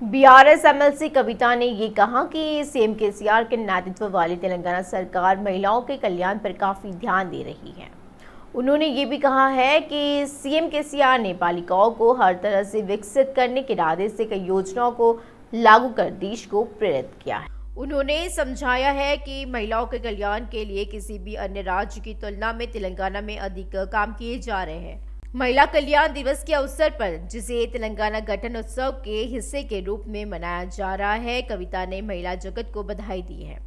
BRS MLC कविता ने ये कहा कि सीएम केसीआर के नेतृत्व वाली तेलंगाना सरकार महिलाओं के कल्याण पर काफी ध्यान दे रही है। उन्होंने ये भी कहा है कि सीएम केसीआर ने बालिकाओं को हर तरह से विकसित करने के इरादे से कई योजनाओं को लागू कर देश को प्रेरित किया है। उन्होंने समझाया है कि महिलाओं के कल्याण के लिए किसी भी अन्य राज्य की तुलना में तेलंगाना में अधिक काम किए जा रहे हैं। महिला कल्याण दिवस के अवसर पर, जिसे तेलंगाना गठन उत्सव के हिस्से के रूप में मनाया जा रहा है, कविता ने महिला जगत को बधाई दी है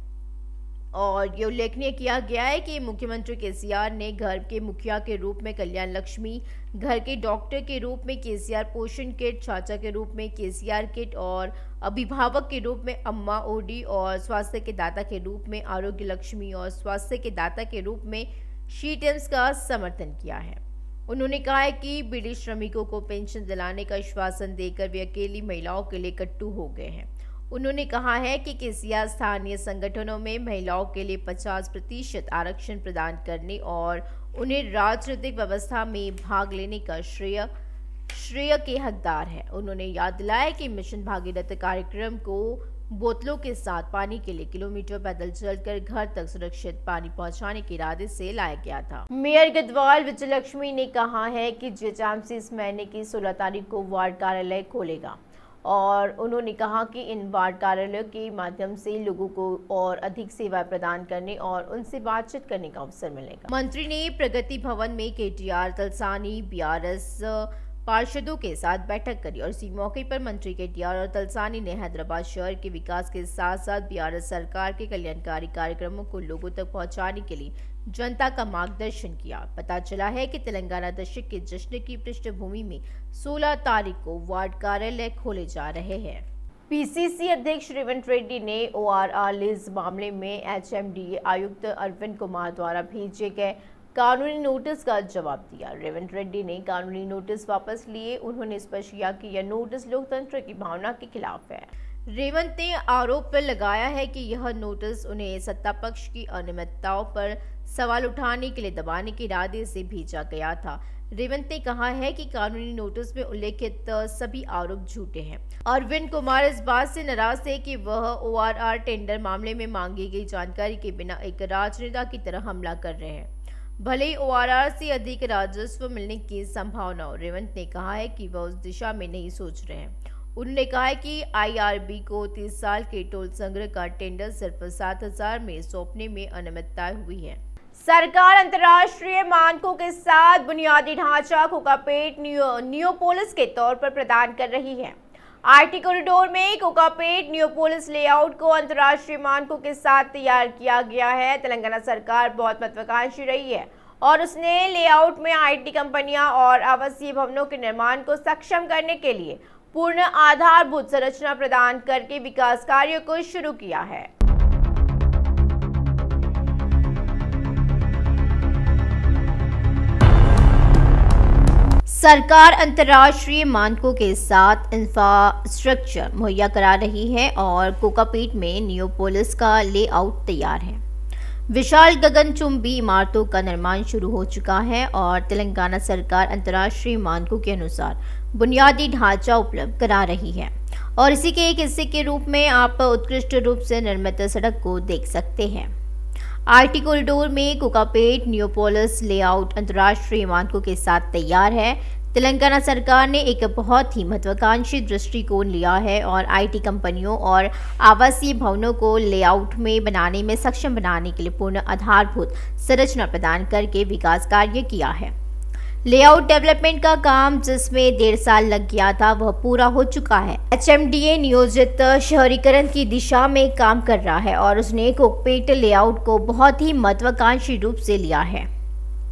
और ये उल्लेखनीय किया गया है कि मुख्यमंत्री केसीआर ने घर के मुखिया के रूप में कल्याण लक्ष्मी, घर के डॉक्टर के रूप में केसीआर पोषण किट, चाचा के रूप में केसीआर किट और अभिभावक के रूप में अम्मा ओडी और स्वास्थ्य के दाता के रूप में आरोग्य लक्ष्मी और स्वास्थ्य के दाता के रूप में शीटेम्स का समर्थन किया है। उन्होंने कहा है कि बीड़ी श्रमिकों को पेंशन दिलाने का आश्वासन देकर वे अकेली महिलाओं के लिए कट्टू हो गए हैं। उन्होंने कहा है कि केसीआर स्थानीय संगठनों में महिलाओं के लिए 50% आरक्षण प्रदान करने और उन्हें राजनीतिक व्यवस्था में भाग लेने का श्रेय के हकदार है। उन्होंने याद दिलाया कि मिशन भागीरथ कार्यक्रम को बोतलों के साथ पानी के लिए किलोमीटर पैदल चलकर घर तक सुरक्षित पानी पहुंचाने के इरादे से लाया गया था। मेयर गढ़वाल विजयलक्ष्मी ने कहा है कि जीएचएमसी इस महीने की 16 तारीख को वार्ड कार्यालय खोलेगा और उन्होंने कहा कि इन वार्ड कार्यालयों के माध्यम से लोगों को और अधिक सेवाएं प्रदान करने और उनसे बातचीत करने का अवसर मिलेगा। मंत्री ने प्रगति भवन में केटीआर, तलसानी, बीआरएस पार्षदों के साथ बैठक करी और इसी मौके पर मंत्री केटीआर और तलसानी ने हैदराबाद शहर के विकास के साथ साथ बीआरएस सरकार के कल्याणकारी कार्यक्रमों को लोगों तक पहुंचाने के लिए जनता का मार्गदर्शन किया। पता चला है कि तेलंगाना दशक के जश्न की पृष्ठभूमि में 16 तारीख को वार्ड कार्यालय खोले जा रहे हैं। पीसीसी अध्यक्ष रेवंत रेड्डी ने ओआरआर लीज मामले में एचएमडीए आयुक्त अरविंद कुमार द्वारा भेजे गए कानूनी नोटिस का जवाब दिया। रेवंत रेड्डी ने कानूनी नोटिस वापस लिए। उन्होंने स्पष्ट किया कि यह नोटिस लोकतंत्र की भावना के खिलाफ है। रेवंत ने आरोप लगाया है कि यह नोटिस उन्हें सत्ता पक्ष की अनियमितताओं पर सवाल उठाने के लिए दबाने के इरादे से भेजा गया था। रेवंत ने कहा है कि कानूनी नोटिस में उल्लेखित सभी आरोप झूठे हैं। अरविंद कुमार इस बात से नाराज थे कि वह ओआरआर टेंडर मामले में मांगी गई जानकारी के बिना एक राजनेता की तरह हमला कर रहे हैं, भले ही ओआरआर से अधिक राजस्व मिलने की संभावना हो। रेवंत ने कहा है कि वह उस दिशा में नहीं सोच रहे हैं। उन्होंने कहा है कि आईआरबी को 30 साल के टोल संग्रह का टेंडर सिर्फ 7,000 में सौंपने में अनियमितता हुई है। सरकार अंतर्राष्ट्रीय मानकों के साथ बुनियादी ढांचा कोकापेट नियोपोलिस के तौर पर प्रदान कर रही है। आईटी कॉरिडोर में कोकापेट नियोपोलिस लेआउट को अंतर्राष्ट्रीय मानकों के साथ तैयार किया गया है। तेलंगाना सरकार बहुत महत्वाकांक्षी रही है और उसने लेआउट में आईटी कंपनियां और आवासीय भवनों के निर्माण को सक्षम करने के लिए पूर्ण आधारभूत संरचना प्रदान करके विकास कार्यों को शुरू किया है। सरकार अंतर्राष्ट्रीय मानकों के साथ इंफ्रास्ट्रक्चर मुहैया करा रही है और कोकापेट में नियोपोलिस का लेआउट तैयार है। विशाल गगनचुंबी इमारतों का निर्माण शुरू हो चुका है और तेलंगाना सरकार अंतर्राष्ट्रीय मानकों के अनुसार बुनियादी ढांचा उपलब्ध करा रही है और इसी के एक हिस्से के रूप में आप उत्कृष्ट रूप से निर्मित सड़क को देख सकते हैं। आईटी कॉरिडोर में कोकापेट नियोपोलिस लेआउट अंतर्राष्ट्रीय मानकों के साथ तैयार है। तेलंगाना सरकार ने एक बहुत ही महत्वाकांक्षी दृष्टिकोण लिया है और आईटी कंपनियों और आवासीय भवनों को लेआउट में बनाने में सक्षम बनाने के लिए पूर्ण आधारभूत संरचना प्रदान करके विकास कार्य किया है। लेआउट डेवलपमेंट का काम जिसमें 1.5 साल लग गया था वह पूरा हो चुका है। एचएमडीए नियोजित शहरीकरण की दिशा में काम कर रहा है और उसने कोकापेट लेआउट को बहुत ही महत्वाकांक्षी रूप से लिया है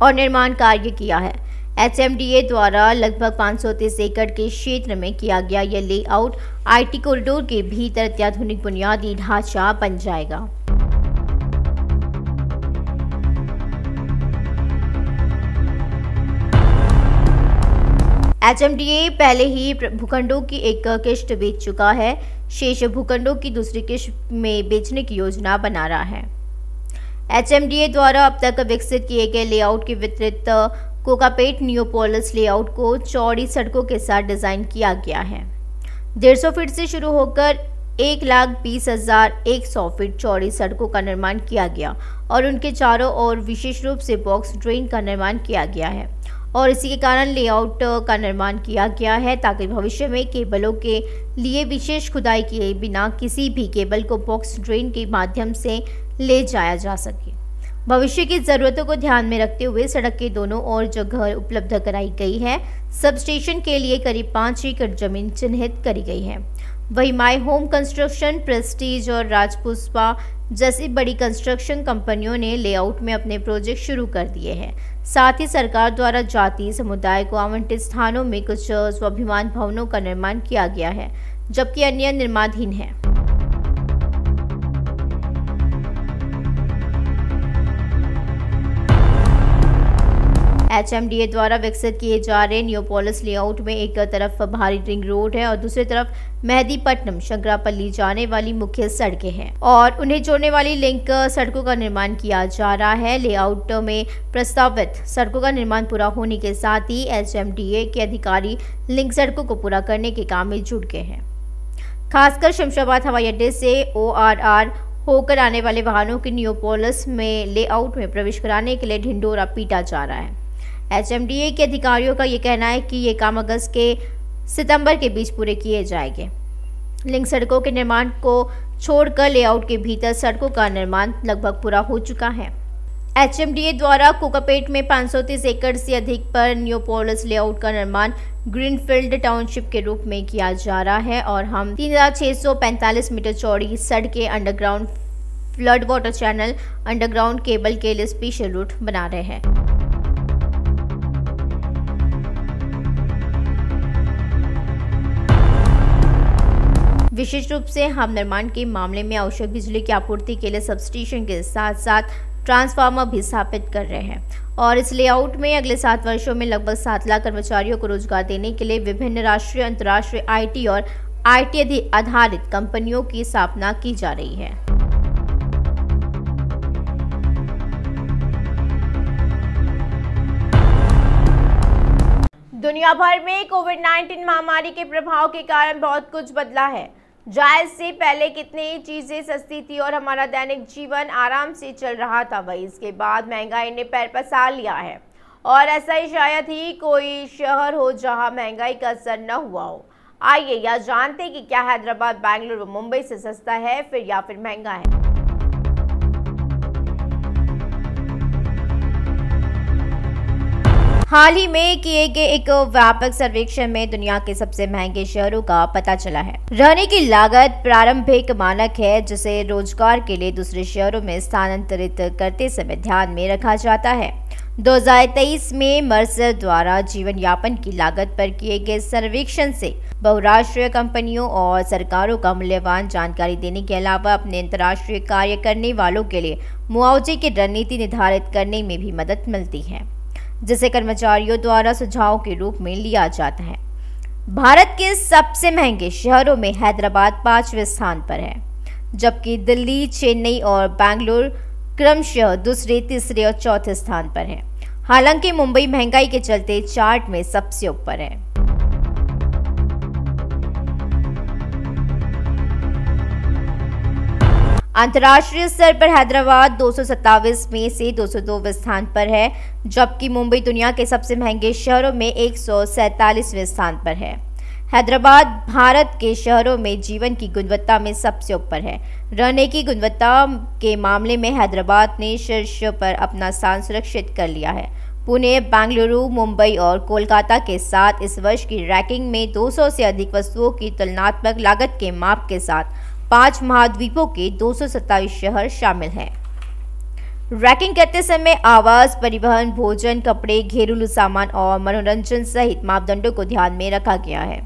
और निर्माण कार्य किया है। एचएमडीए द्वारा लगभग 530 एकड़ के क्षेत्र में किया गया यह लेआउट आईटी कॉरिडोर के भीतर अत्याधुनिक बुनियादी ढांचा बन जाएगा। एचएमडीए पहले ही भूखंडों की एक किश्त बेच चुका है। शेष भूखंडों की दूसरी किश्त में बेचने की योजना बना रहा है। एचएमडीए द्वारा अब तक विकसित किए गए लेआउट के वितरित कोकापेट नियोपोलिस लेआउट को चौड़ी सड़कों के साथ डिजाइन किया गया है। 150 फीट से शुरू होकर 1,20,100 फीट चौड़ी सड़कों का निर्माण किया गया और उनके चारों ओर विशेष रूप से बॉक्स ड्रेन का निर्माण किया गया है और इसी के कारण लेआउट का निर्माण किया गया है ताकि भविष्य में केबलों के लिए विशेष खुदाई किए बिना किसी भी केबल को बॉक्स ड्रेन के माध्यम से ले जाया जा सके। भविष्य की ज़रूरतों को ध्यान में रखते हुए सड़क के दोनों ओर जगह उपलब्ध कराई गई है। सब स्टेशन के लिए करीब 5 एकड़ जमीन चिन्हित करी गई है। वही माई होम कंस्ट्रक्शन, प्रेस्टीज और राजपुष्पा जैसी बड़ी कंस्ट्रक्शन कंपनियों ने लेआउट में अपने प्रोजेक्ट शुरू कर दिए हैं। साथ ही सरकार द्वारा जाति समुदाय को आवंटित स्थानों में कुछ स्वाभिमान भवनों का निर्माण किया गया है, जबकि अन्य निर्माणाधीन हैं। HMDA द्वारा विकसित किए जा रहे नियोपोलिस लेआउट में एक तरफ भारी रिंग रोड है और दूसरी तरफ मेहदीपट्टनम शंकरापल्ली जाने वाली मुख्य सड़कें हैं और उन्हें जोड़ने वाली लिंक सड़कों का निर्माण किया जा रहा है। लेआउट में प्रस्तावित सड़कों का निर्माण पूरा होने के साथ ही HMDA के अधिकारी लिंक सड़कों को पूरा करने के काम में जुट गए हैं। खासकर शमशाबाद हवाई अड्डे से ORR होकर आने वाले वाहनों के नियोपोलिस में लेआउट में प्रवेश कराने के लिए ढिंढोरा पीटा जा रहा है। HMDA के अधिकारियों का ये कहना है कि ये काम अगस्त के सितंबर के बीच पूरे किए जाएंगे। लिंक सड़कों के निर्माण को छोड़कर लेआउट के भीतर सड़कों का निर्माण लगभग पूरा हो चुका है। HMDA द्वारा कोकापेट में 530 एकड़ से अधिक पर नियोपोलिस लेआउट का निर्माण ग्रीनफील्ड टाउनशिप के रूप में किया जा रहा है और हम 3645 मीटर चौड़ी सड़कें, underground flood water channel, underground cable के लिए स्पेशल रूट बना रहे हैं। विशेष रूप से हम निर्माण के मामले में आवश्यक बिजली की आपूर्ति के लिए सबस्टेशन के साथ साथ ट्रांसफार्मर भी स्थापित कर रहे हैं और इस लेआउट में अगले 7 वर्षों में लगभग 7 लाख कर्मचारियों को रोजगार देने के लिए विभिन्न राष्ट्रीय अंतर्राष्ट्रीय IT और IT आधारित कंपनियों की स्थापना की जा रही है। दुनिया भर में कोविड-19 महामारी के प्रभाव के कारण बहुत कुछ बदला है। जायज से पहले कितनी चीजें सस्ती थी और हमारा दैनिक जीवन आराम से चल रहा था, वही इसके बाद महंगाई ने पैर पसार लिया है और ऐसा ही शायद ही कोई शहर हो जहां महंगाई का असर न हुआ हो। आइए यह जानते हैं कि क्या हैदराबाद, बेंगलुरु व मुंबई से सस्ता है या फिर महंगा है। हाल ही में किए गए एक व्यापक सर्वेक्षण में दुनिया के सबसे महंगे शहरों का पता चला है। रहने की लागत प्रारंभिक मानक है जिसे रोजगार के लिए दूसरे शहरों में स्थानांतरित करते समय ध्यान में रखा जाता है। 2023 में मर्सर द्वारा जीवन यापन की लागत पर किए गए सर्वेक्षण से बहुराष्ट्रीय कंपनियों और सरकारों का मूल्यवान जानकारी देने के अलावा अपने अंतर्राष्ट्रीय कार्य करने वालों के लिए मुआवजे की रणनीति निर्धारित करने में भी मदद मिलती है, जिसे कर्मचारियों द्वारा सुझाव के रूप में लिया जाता है। भारत के सबसे महंगे शहरों में हैदराबाद 5वें स्थान पर है, जबकि दिल्ली, चेन्नई और बेंगलुरु क्रमशः दूसरे, तीसरे और चौथे स्थान पर है। हालांकि मुंबई महंगाई के चलते चार्ट में सबसे ऊपर है। अंतर्राष्ट्रीय स्तर पर हैदराबाद 227 में से 202वें स्थान पर है, जबकि मुंबई दुनिया के सबसे महंगे शहरों में 147वें स्थान पर है। हैदराबाद भारत के शहरों में जीवन की गुणवत्ता में सबसे ऊपर है। रहने की गुणवत्ता के मामले में हैदराबाद ने शीर्ष पर अपना स्थान सुरक्षित कर लिया है। पुणे, बेंगलुरु, मुंबई और कोलकाता के साथ इस वर्ष की रैंकिंग में 200 से अधिक वस्तुओं की तुलनात्मक लागत के माप के साथ 5 महाद्वीपों के 227 शहर शामिल हैं। रैंकिंग करते समय आवास, परिवहन, भोजन, कपड़े, घरेलू सामान और मनोरंजन सहित मापदंडों को ध्यान में रखा गया है।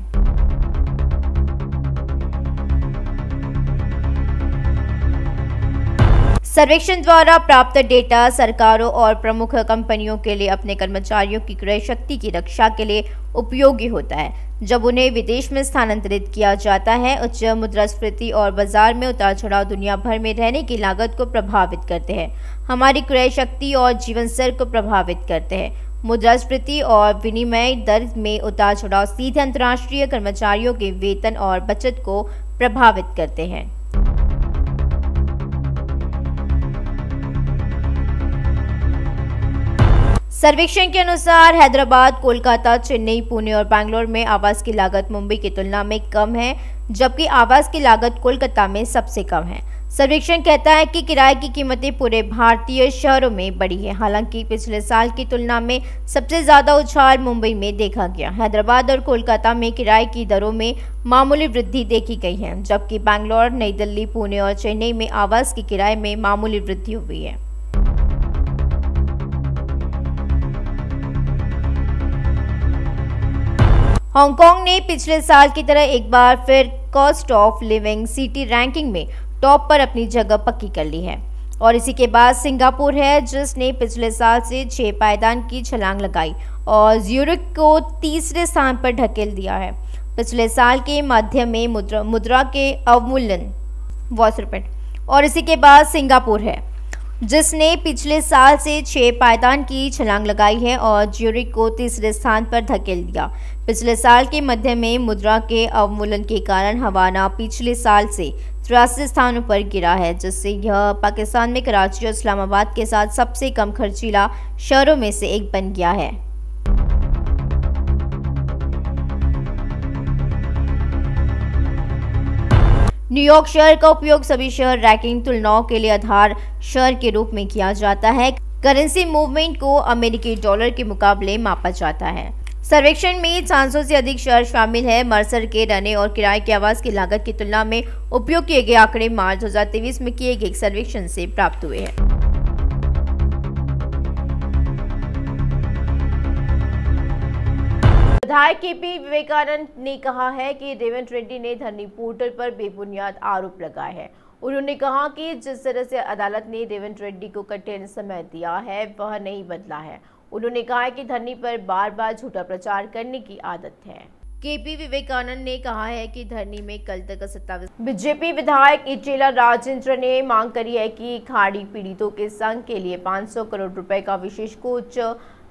सर्वेक्षण द्वारा प्राप्त डेटा सरकारों और प्रमुख कंपनियों के लिए अपने कर्मचारियों की क्रय शक्ति की रक्षा के लिए उपयोगी होता है। जब उन्हें विदेश में स्थानांतरित किया जाता है, उच्च मुद्रास्फीति और बाजार में उतार चढ़ाव दुनिया भर में रहने की लागत को प्रभावित करते हैं, हमारी क्रय शक्ति और जीवन स्तर को प्रभावित करते हैं। मुद्रास्फीति और विनिमय दर में उतार चढ़ाव सीधे अंतर्राष्ट्रीय कर्मचारियों के वेतन और बचत को प्रभावित करते हैं। सर्वेक्षण के अनुसार हैदराबाद, कोलकाता, चेन्नई, पुणे और बैंगलोर में आवास की लागत मुंबई की तुलना में कम है, जबकि आवास की लागत कोलकाता में सबसे कम है। सर्वेक्षण कहता है कि किराए की कीमतें पूरे भारतीय शहरों में बढ़ी है। हालांकि पिछले साल की तुलना में सबसे ज्यादा उछाल मुंबई में देखा गया। हैदराबाद और कोलकाता में किराए की दरों में मामूली वृद्धि देखी गई है, जबकि बैंगलोर, नई दिल्ली, पुणे और चेन्नई में आवास के किराए में मामूली वृद्धि हुई है। हांगकांग ने पिछले साल की तरह एक बार फिर cost of living city ranking में टॉप पर अपनी जगह पक्की कर ली है और इसी के बाद सिंगापुर है, जिसने पिछले साल से 6 पायदान की छलांग लगाई और ज्यूरिख को तीसरे स्थान पर ढकेल दिया है। पिछले साल के मध्य में मुद्रा के अवमूल्यन और इसी के बाद सिंगापुर है, जिसने पिछले साल से 6 पायदान की छलांग लगाई है और ज्यूरिख को तीसरे स्थान पर धकेल दिया। पिछले साल के मध्य में मुद्रा के अवमूल्यन के कारण हवाना पिछले साल से 83 स्थानों पर गिरा है, जिससे यह पाकिस्तान में कराची और इस्लामाबाद के साथ सबसे कम खर्चीला शहरों में से एक बन गया है। न्यूयॉर्क शहर का उपयोग सभी शहर रैंकिंग तुलनाओं के लिए आधार शहर के रूप में किया जाता है। करेंसी मूवमेंट को अमेरिकी डॉलर के मुकाबले मापा जाता है। सर्वेक्षण में 400 से अधिक शहर शामिल है। मर्सर के रहने और किराए के आवास की लागत की तुलना में उपयोग किए गए आंकड़े मार्च 2023 में किए गए सर्वेक्षण से प्राप्त हुए हैं। विधायक केपी विवेकानंद ने कहा है कि रेवंत रेड्डी ने धरनी पोर्टल पर बेबुनियाद आरोप लगाए हैं। उन्होंने कहा कि जिस तरह से अदालत ने रेवंत रेड्डी को कठिन समय दिया है वह नहीं बदला है। उन्होंने कहा कि धरनी पर बार बार झूठा प्रचार करने की आदत है। केपी विवेकानंद ने कहा है कि धरनी में कल तक 27 बीजेपी विधायक इटेला राजेंद्र ने मांग करी है कि खाड़ी पीड़ितों के संघ के लिए 500 करोड़ रुपए का विशेष कोष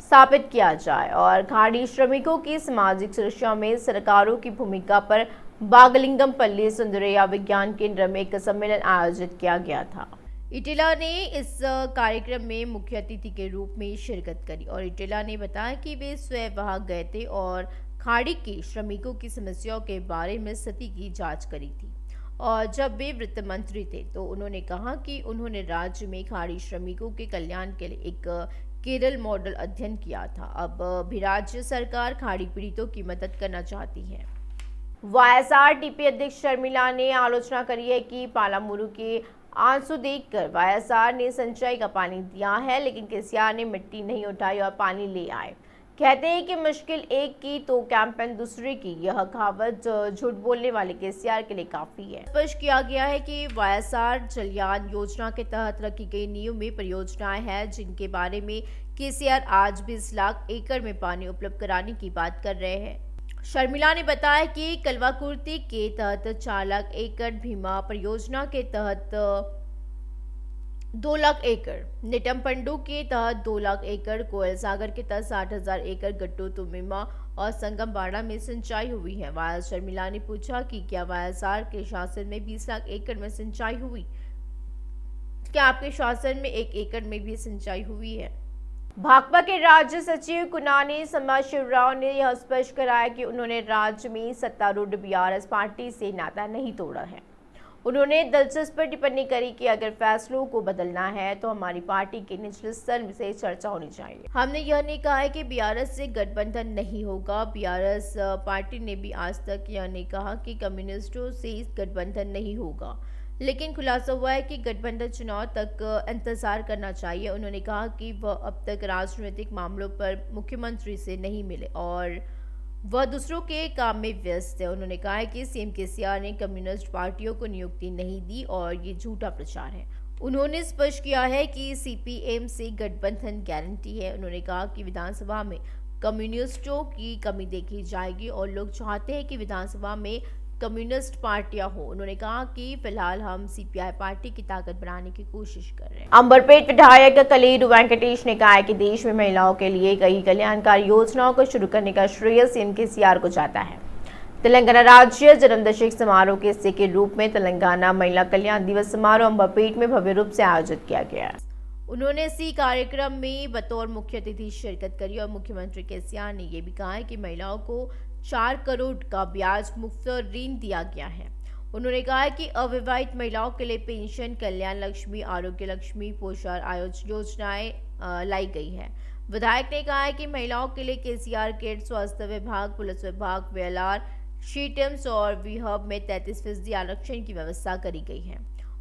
स्थापित किया जाए और खाड़ी श्रमिकों की सामाजिक सुरक्षा में सरकारों की भूमिका पर बागलिंगमपल्ली सुंदरैया विज्ञान केंद्र में एक सम्मेलन आयोजित किया गया था। इटेला ने इस कार्यक्रम में मुख्य अतिथि के रूप में शिरकत करी और इटेला ने बताया कि वे स्वयं वहां गए थे और खाड़ी के श्रमिकों की समस्याओं के बारे में स्थिति की जांच करी थी। और जब वे वित्त मंत्री थे तो उन्होंने कहा कि उन्होंने राज्य में खाड़ी श्रमिकों के कल्याण के लिए एक केरल मॉडल अध्ययन किया था। अब भी राज्य सरकार खाड़ी पीड़ितों की मदद करना चाहती है। वाईएसआरटीपी अध्यक्ष शर्मिला ने आलोचना करी है कि पालामुरू के आंसू देखकर वाईएसआर ने सिंचाई का पानी दिया है, लेकिन केसीआर ने मिट्टी नहीं उठाई और पानी ले आए। कहते हैं कि मुश्किल एक की तो कैंपेन दूसरे की, यह कहावत झूठ बोलने वाले केसीआर के लिए काफी है। स्पष्ट किया गया है कि वाईएसआर जलयान योजना के तहत रखी गई नींव में परियोजनाएं हैं जिनके बारे में केसीआर आज 20 लाख एकड़ में पानी उपलब्ध कराने की बात कर रहे हैं। शर्मिला ने बताया कि कलवाकुर्ती के तहत 4 लाख एकड़, भीमा परियोजना के तहत 2 लाख एकड़, निटमपंडू के तहत 2 लाख एकड़, कोयल सागर के तहत 60,000 एकड़, गट्टू तुमिमा और संगम बाड़ा में सिंचाई हुई है। वाईएस शर्मिला ने पूछा कि क्या वाईएसआर के शासन में 20 लाख एकड़ में सिंचाई हुई? क्या आपके शासन में 1 एकड़ में भी सिंचाई हुई है? भाकपा के राज्य सचिव कुनानी सदाशिवराव ने यह स्पष्ट कराया कि उन्होंने राज्य में सत्तारूढ़ बीआरएस पार्टी से नाता नहीं तोड़ा है। उन्होंने दिलचस्प टिप्पणी करी कि अगर फैसलों को बदलना है तो हमारी पार्टी के निचले स्तर से चर्चा होनी चाहिए। हमने यह नहीं कहा है कि बीआरएस से गठबंधन नहीं होगा। बीआरएस पार्टी ने भी आज तक यह नहीं कहा कि कम्युनिस्टों से गठबंधन नहीं होगा, लेकिन खुलासा हुआ है कि गठबंधन चुनाव तक इंतजार करना चाहिए। उन्होंने कहा कि वह अब तक राजनीतिक मामलों पर मुख्यमंत्री से नहीं मिले और वह दूसरों के काम में व्यस्त है। उन्होंने कहा है कि सीएम केसीआर ने कम्युनिस्ट पार्टियों को नियुक्ति नहीं दी और ये झूठा प्रचार है। उन्होंने स्पष्ट किया है कि सीपीएम से गठबंधन गारंटी है। उन्होंने कहा कि विधानसभा में कम्युनिस्टों की कमी देखी जाएगी और लोग चाहते हैं कि विधानसभा में कम्युनिस्ट पार्टियां हो। उन्होंने कहा कि फिलहाल हम सीपीआई पार्टी की ताकत बढ़ाने की कोशिश कर रहे हैं। अंबरपेट विधायक कलेरू वेंकटेश ने कहा है कि देश में महिलाओं के लिए कई कल्याणकारी योजनाओं को शुरू करने का श्रेय सीएम केसीआर को जाता है। तेलंगाना राज्य जन्मदशक समारोह के हिस्से के रूप में तेलंगाना महिला कल्याण दिवस समारोह अंबरपेट में भव्य रूप से आयोजित किया गया। उन्होंने इसी कार्यक्रम में बतौर मुख्य अतिथि शिरकत करी और मुख्यमंत्री केसीआर ने यह भी कहा है कि महिलाओं को 4 करोड़ का ब्याज मुक्त ऋण दिया गया है। उन्होंने कहा है कि अविवाहित महिलाओं के लिए पेंशन, कल्याण लक्ष्मी, आरोग्य लक्ष्मी, पोषण योजनाएं लाई गई है। विधायक ने कहा है कि महिलाओं के लिए केसीआर किट, स्वास्थ्य विभाग, पुलिस विभाग, वेलार, शीटम्स और विहब में 33% आरक्षण की व्यवस्था करी गई है।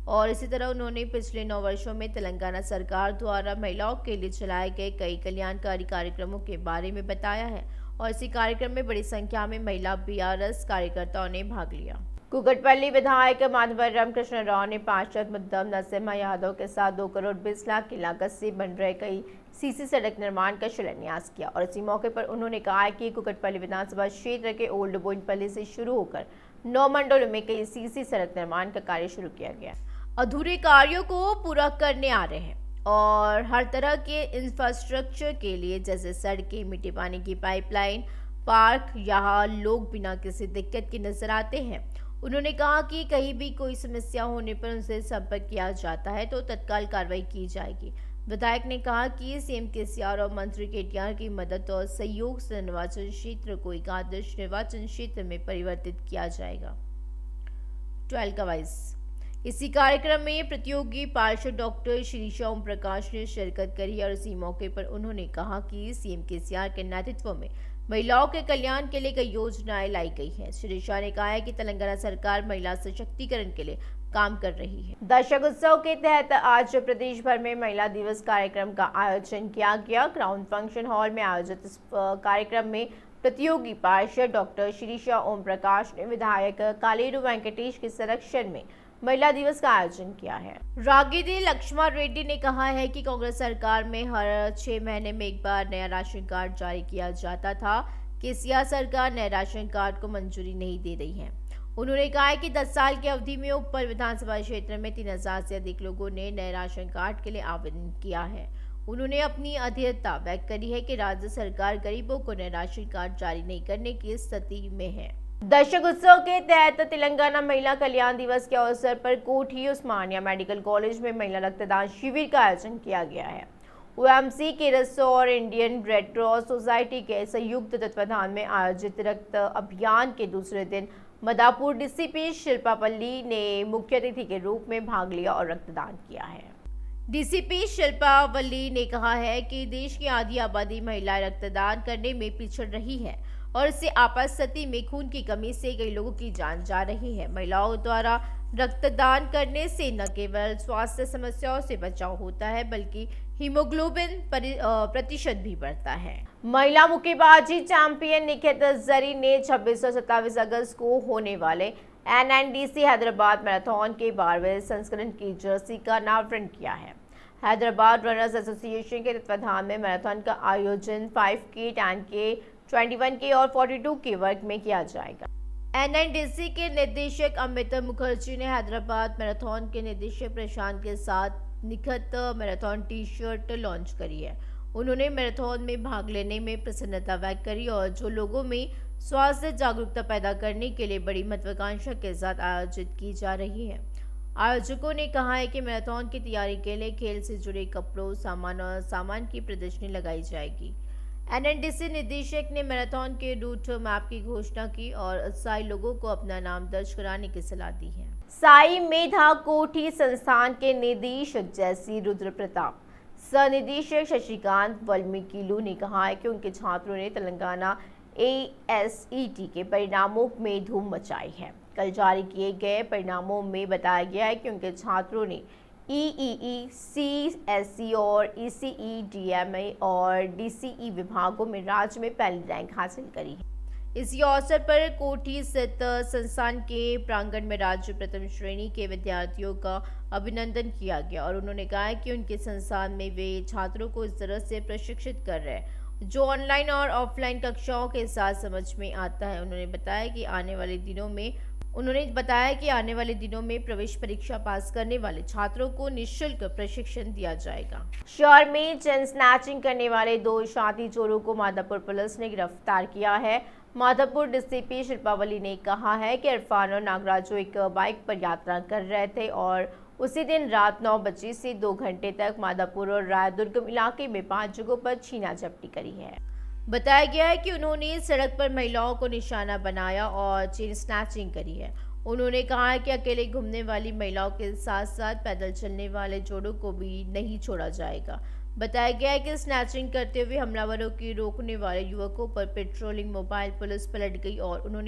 और इसी तरह उन्होंने पिछले 9 वर्षों में तेलंगाना सरकार द्वारा महिलाओं के लिए चलाए गए कई कल्याणकारी कार्यक्रमों के बारे में बताया है और इसी कार्यक्रम में बड़ी संख्या में महिला बीआरएस कार्यकर्ताओं ने भाग लिया। कुकटपल्ली विधायक माधवर रामकृष्ण राव ने पार्षद मुद्दम नरसिम्हा यादव के साथ 2 करोड़ 20 लाख की लागत से बन रहे कई सीसी सड़क निर्माण का शिलान्यास किया और इसी मौके पर उन्होंने कहा कि कुकटपल्ली विधानसभा क्षेत्र के ओल्ड बोइनपल्ली से शुरू होकर 9 मंडलों में कई सीसी सड़क निर्माण का कार्य शुरू किया गया। अधूरे कार्यों को पूरा करने आ रहे हैं और हर तरह के इंफ्रास्ट्रक्चर के लिए जैसे सड़कें, मिट्टी पानी की पाइपलाइन, पार्क, यहाँ लोग बिना किसी दिक्कत के नजर आते हैं। उन्होंने कहा कि कहीं भी कोई समस्या होने पर उनसे संपर्क किया जाता है तो तत्काल कार्रवाई की जाएगी। विधायक ने कहा कि सीएम केसीआर और मंत्री केटीआर की मदद और सहयोग से निर्वाचन क्षेत्र को एक आदर्श निर्वाचन क्षेत्र में परिवर्तित किया जाएगा। 12 का वाइस इसी कार्यक्रम में प्रतियोगी पार्षद डॉक्टर शिरीषा ओम प्रकाश ने शिरकत करी और इसी मौके पर उन्होंने कहा कि सीएम केसीआर के नेतृत्व में महिलाओं के कल्याण के लिए कई योजनाएं लाई गई हैं। शिरीषा ने कहा है कि तेलंगाना सरकार महिला सशक्तिकरण के लिए काम कर रही है। दशक उत्सव के तहत आज प्रदेश भर में महिला दिवस कार्यक्रम का आयोजन किया गया। क्राउन फंक्शन हॉल में आयोजित इस कार्यक्रम में प्रतियोगी पार्षद डॉक्टर शिरीषा ओम प्रकाश ने विधायक कलेरू वेंकटेश के संरक्षण में महिला दिवस का आयोजन किया है। रागिनी लक्ष्मण रेड्डी ने कहा है कि कांग्रेस सरकार में हर 6 महीने में एक बार नया राशन कार्ड जारी किया जाता था। केसीआर सरकार नए राशन कार्ड को मंजूरी नहीं दे रही है। उन्होंने कहा है कि 10 साल की अवधि में ऊपर विधानसभा क्षेत्र में 3000 से अधिक लोगों ने नए राशन कार्ड के लिए आवेदन किया है। उन्होंने अपनी अधीरता व्यक्त करी है कि राज्य सरकार गरीबों को नए राशन कार्ड जारी नहीं करने की स्थिति में है। दशक उत्सव के तहत तेलंगाना महिला कल्याण दिवस के अवसर पर कोठी उस्मानिया मेडिकल कॉलेज में महिला रक्तदान शिविर का आयोजन किया गया है। ओएमसी के रसौर इंडियन रेड क्रॉस सोसाइटी के संयुक्त तत्वाधान में आयोजित रक्त अभियान के दूसरे दिन मदापुर डीसीपी शिल्पा पल्ली ने मुख्य अतिथि के रूप में भाग लिया और रक्तदान किया है। डीसीपी शिल्पा पल्ली ने कहा है कि देश की आधी आबादी महिलाएं रक्तदान करने में पिछड़ रही है और इससे आपात स्थिति में खून की कमी से कई लोगों की जान जा रही है। महिलाओं द्वारा रक्तदान करने से न केवल स्वास्थ्य समस्याओं से बचाव होता है बल्कि हीमोग्लोबिन प्रतिशत भी बढ़ता है। महिला मुक्केबाजी चैंपियन निखित जरी ने 26 और 27 अगस्त को होने वाले एनएनडीसी हैदराबाद मैराथन के 12वें संस्करण की जर्सी का अनावरण किया है। हैदराबाद रनर्स एसोसिएशन के तत्वाधान में मैराथन का आयोजन 5K, 10K, 21K और 42K वर्ग में किया जाएगा। एनएनडीसी के निदेशक अमित मुखर्जी ने हैदराबाद मैराथन के निदेशक प्रशांत के साथ निखत मैराथन टी-शर्ट लॉन्च करी है। उन्होंने मैराथन में भाग लेने में प्रसन्नता व्यक्त करी और जो लोगों में स्वास्थ्य जागरूकता पैदा करने के लिए बड़ी महत्वाकांक्षा के साथ आयोजित की जा रही है। आयोजकों ने कहा है कि मैराथन की तैयारी के लिए खेल से जुड़े कपड़ों, सामान और सामान की प्रदर्शनी लगाई जाएगी। एनएनडीसी निदेशक ने मैराथन के रूट मैप की घोषणा की और उत्साही लोगों को अपना नाम दर्ज कराने की सलाह दी है। साई मेधा कोठी संस्थान के निदेशक जैसी रुद्र प्रताप, सह निदेशक शशिकांत वाल्मीकिलू ने कहा है कि उनके छात्रों ने तेलंगाना ASET के परिणामों में धूम मचाई है। कल जारी किए गए परिणामों में बताया गया है कि उनके छात्रों ने EEE, CSE और ECE, DME और DCE विभागों में राज्य में पहली रैंक हासिल करी है। इसी अवसर पर कोठी स्थित संस्थान के प्रांगण में राज्य प्रथम श्रेणी के विद्यार्थियों का अभिनंदन किया गया और उन्होंने कहा कि उनके संस्थान में वे छात्रों को इस तरह से प्रशिक्षित कर रहे हैं जो ऑनलाइन और ऑफलाइन कक्षाओं के साथ समझ में आता है। उन्होंने बताया कि आने वाले दिनों में प्रवेश परीक्षा पास करने वाले छात्रों को निःशुल्क प्रशिक्षण दिया जाएगा। शहर में चेन स्नैचिंग करने वाले 2 शादी चोरों को माधापुर पुलिस ने गिरफ्तार किया है। माधापुर डीसीपी शिल्पावली ने कहा है कि इरफान और नागराजो एक बाइक पर यात्रा कर रहे थे और उसी दिन रात 9 बजे से 2 घंटे तक माधापुर और रायदुर्गम इलाके में 5 जगहों पर छीना झपटी करी है। बताया गया है कि उन्होंने सड़क पर महिलाओं को निशाना बनाया और चेन स्नैचिंग करी है। उन्होंने कहा है कि अकेले घूमने वाली महिलाओं के साथ साथ पैदल चलने वाले जोड़ों को भी नहीं छोड़ा जाएगा। बताया गया है कि स्नैचिंग करते हुए हमलावरों की रोकने वाले युवकों पर पेट्रोलिंग मोबाइल पुलिस पलट गई और उन्होंने